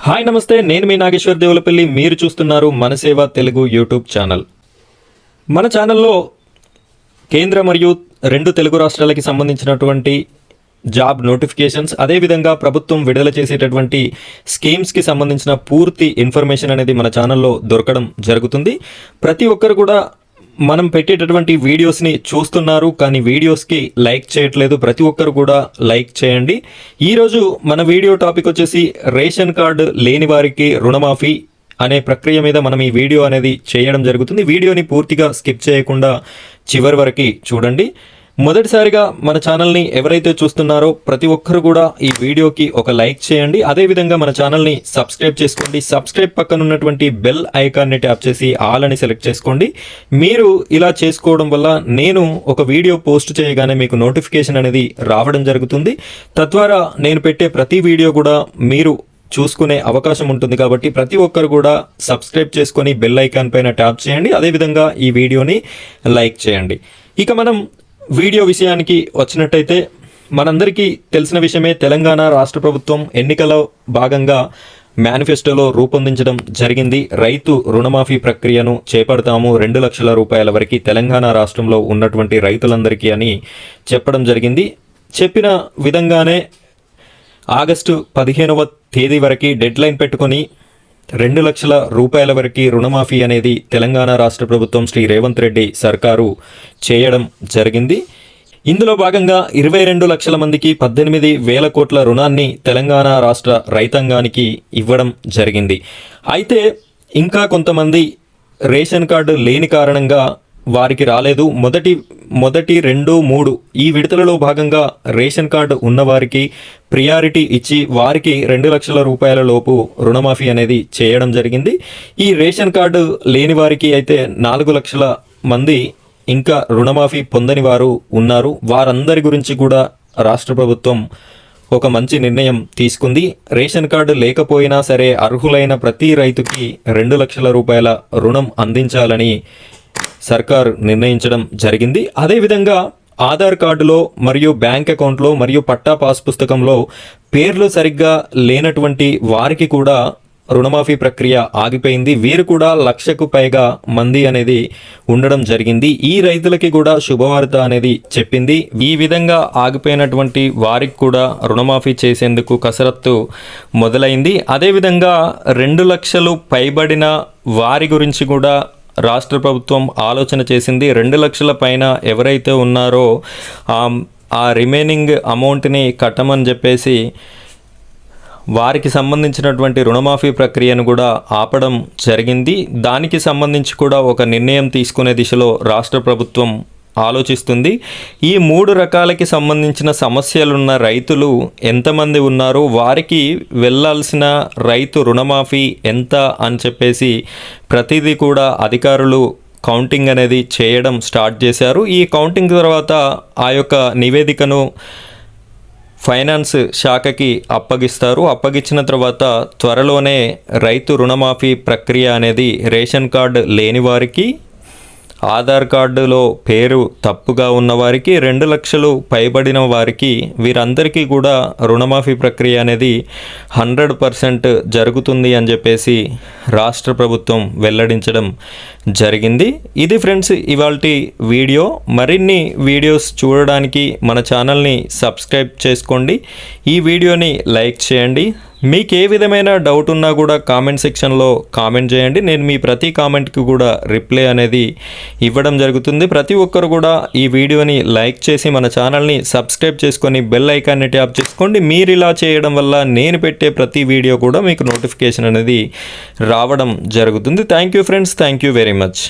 Hi నమస్తే, నేను మీ నాగేశ్వర్ దేవులపల్లి. మీరు చూస్తున్నారు మన సేవ తెలుగు యూట్యూబ్ ఛానల్. మన ఛానల్లో కేంద్ర మరియు 2 తెలుగు రాష్ట్రాలకి సంబంధించినటువంటి జాబ్ నోటిఫికేషన్స్, అదేవిధంగా ప్రభుత్వం విడుదల చేసేటటువంటి స్కీమ్స్కి సంబంధించిన పూర్తి ఇన్ఫర్మేషన్ అనేది మన ఛానల్లో దొరకడం జరుగుతుంది. ప్రతి ఒక్కరు కూడా మనం పెట్టేటటువంటి వీడియోస్ని చూస్తున్నారు, కానీ వీడియోస్కి లైక్ చేయట్లేదు. ప్రతి ఒక్కరు కూడా లైక్ చేయండి. ఈరోజు మన వీడియో టాపిక్ వచ్చేసి రేషన్ కార్డు లేని వారికి రుణమాఫీ అనే ప్రక్రియ మీద మనం ఈ వీడియో అనేది చేయడం జరుగుతుంది. వీడియోని పూర్తిగా స్కిప్ చేయకుండా చివరి వరకు చూడండి. మొదటిసారిగా మన ఛానల్ని ఎవరైతే చూస్తున్నారో ప్రతి ఒక్కరు కూడా ఈ వీడియోకి ఒక లైక్ చేయండి. అదేవిధంగా మన ఛానల్ని సబ్స్క్రైబ్ చేసుకోండి. సబ్స్క్రైబ్ పక్కన ఉన్నటువంటి బెల్ ఐకాన్ని ట్యాప్ చేసి ఆల్ అని సెలెక్ట్ చేసుకోండి. మీరు ఇలా చేసుకోవడం వల్ల నేను ఒక వీడియో పోస్ట్ చేయగానే మీకు నోటిఫికేషన్ అనేది రావడం జరుగుతుంది. తద్వారా నేను పెట్టే ప్రతి వీడియో కూడా మీరు చూసుకునే అవకాశం ఉంటుంది. కాబట్టి ప్రతి ఒక్కరు కూడా సబ్స్క్రైబ్ చేసుకొని బెల్ ఐకాన్ పైన ట్యాప్ చేయండి. అదేవిధంగా ఈ వీడియోని లైక్ చేయండి. ఇక మనం వీడియో విషయానికి వచ్చినట్టయితే మనందరికీ తెలిసిన విషయమే, తెలంగాణ రాష్ట్ర ప్రభుత్వం ఎన్నికల భాగంగా మేనిఫెస్టోలో రూపొందించడం జరిగింది. రైతు రుణమాఫీ ప్రక్రియను చేపడతాము 2 లక్షల రూపాయల వరకు తెలంగాణ రాష్ట్రంలో ఉన్నటువంటి రైతులందరికీ అని చెప్పడం జరిగింది. చెప్పిన విధంగానే ఆగస్టు 15వ తేదీ వరకు డెడ్ లైన్ పెట్టుకొని 2 లక్షల రూపాయల వరకు రుణమాఫీ అనేది తెలంగాణ రాష్ట్ర ప్రభుత్వం శ్రీ రేవంత్ రెడ్డి సర్కారు చేయడం జరిగింది. ఇందులో భాగంగా 22 లక్షల మందికి 18,000 కోట్ల రుణాన్ని తెలంగాణ రాష్ట్ర రైతాంగానికి ఇవ్వడం జరిగింది. అయితే ఇంకా కొంతమంది రేషన్ కార్డు లేని కారణంగా వారికి రాలేదు. మొదటి 2, 3 ఈ విడతలలో భాగంగా రేషన్ కార్డు ఉన్నవారికి ప్రియారిటీ ఇచ్చి వారికి 2 లక్షల రూపాయల లోపు రుణమాఫీ అనేది చేయడం జరిగింది. ఈ రేషన్ కార్డు లేని వారికి అయితే 4 లక్షల మంది ఇంకా రుణమాఫీ పొందని వారు ఉన్నారు. వారందరి గురించి కూడా రాష్ట్ర ప్రభుత్వం ఒక మంచి నిర్ణయం తీసుకుంది. రేషన్ కార్డు లేకపోయినా సరే అర్హులైన ప్రతి రైతుకి 2 లక్షల రూపాయల రుణం అందించాలని సర్కార్ నిర్ణయించడం జరిగింది. అదేవిధంగా ఆధార్ కార్డులో మరియు బ్యాంక్ అకౌంట్లో మరియు పట్టా పాస్ పుస్తకంలో పేర్లు సరిగ్గా లేనటువంటి వారికి కూడా రుణమాఫీ ప్రక్రియ ఆగిపోయింది. వీరు కూడా 1,00,000కు పైగా మంది అనేది ఉండడం జరిగింది. ఈ రైతులకి కూడా శుభవార్త అనేది చెప్పింది. ఈ విధంగా ఆగిపోయినటువంటి వారికి కూడా రుణమాఫీ చేసేందుకు కసరత్తు మొదలైంది. అదేవిధంగా 2 లక్షలు పైబడిన వారి గురించి కూడా రాష్ట్ర ప్రభుత్వం ఆలోచన చేసింది. 2 లక్షల పైన ఎవరైతే ఉన్నారో ఆ రిమైనింగ్ అమౌంట్ని కట్టమని చెప్పేసి వారికి సంబంధించినటువంటి రుణమాఫీ ప్రక్రియను కూడా ఆపడం జరిగింది. దానికి సంబంధించి కూడా ఒక నిర్ణయం తీసుకునే దిశలో రాష్ట్ర ప్రభుత్వం ఆలోచిస్తుంది. ఈ 3 రకాలకి సంబంధించిన సమస్యలున్న రైతులు ఎంతమంది ఉన్నారో వారికి వెళ్ళాల్సిన రైతు రుణమాఫీ ఎంత అని చెప్పేసి ప్రతిదీ కూడా అధికారులు కౌంటింగ్ అనేది చేయడం స్టార్ట్ చేశారు. ఈ కౌంటింగ్ తర్వాత ఆ యొక్క నివేదికను ఫైనాన్స్ శాఖకి అప్పగిస్తారు. అప్పగించిన తర్వాత త్వరలోనే రైతు రుణమాఫీ ప్రక్రియ అనేది రేషన్ కార్డు లేని వారికి, ఆధార్ కార్డులో పేరు తప్పుగా ఉన్నవారికి, 2 లక్షలు పైబడిన వారికి, వీరందరికీ కూడా రుణమాఫీ ప్రక్రియ అనేది 100% జరుగుతుంది అని చెప్పేసి రాష్ట్ర ప్రభుత్వం వెల్లడించడం జరిగింది. ఇది ఫ్రెండ్స్ ఇవాల్టి వీడియో. మరిన్ని వీడియోస్ చూడడానికి మన ఛానల్ని సబ్స్క్రైబ్ చేసుకోండి. ఈ వీడియోని లైక్ చేయండి. మీకు ఏ విధమైన డౌట్ ఉన్నా కూడా కామెంట్ సెక్షన్లో కామెంట్ చేయండి. నేను మీ ప్రతి కామెంట్కి కూడా రిప్లై అనేది ఇవ్వడం జరుగుతుంది. ప్రతి ఒక్కరు కూడా ఈ వీడియోని లైక్ చేసి మన ఛానల్ని సబ్స్క్రైబ్ చేసుకొని బెల్ ఐకాన్ని ట్యాప్ చేసుకోండి. మీరు ఇలా చేయడం వల్ల నేను పెట్టే ప్రతి వీడియో కూడా మీకు నోటిఫికేషన్ అనేది రావడం జరుగుతుంది. Thank you friends, thank you very much.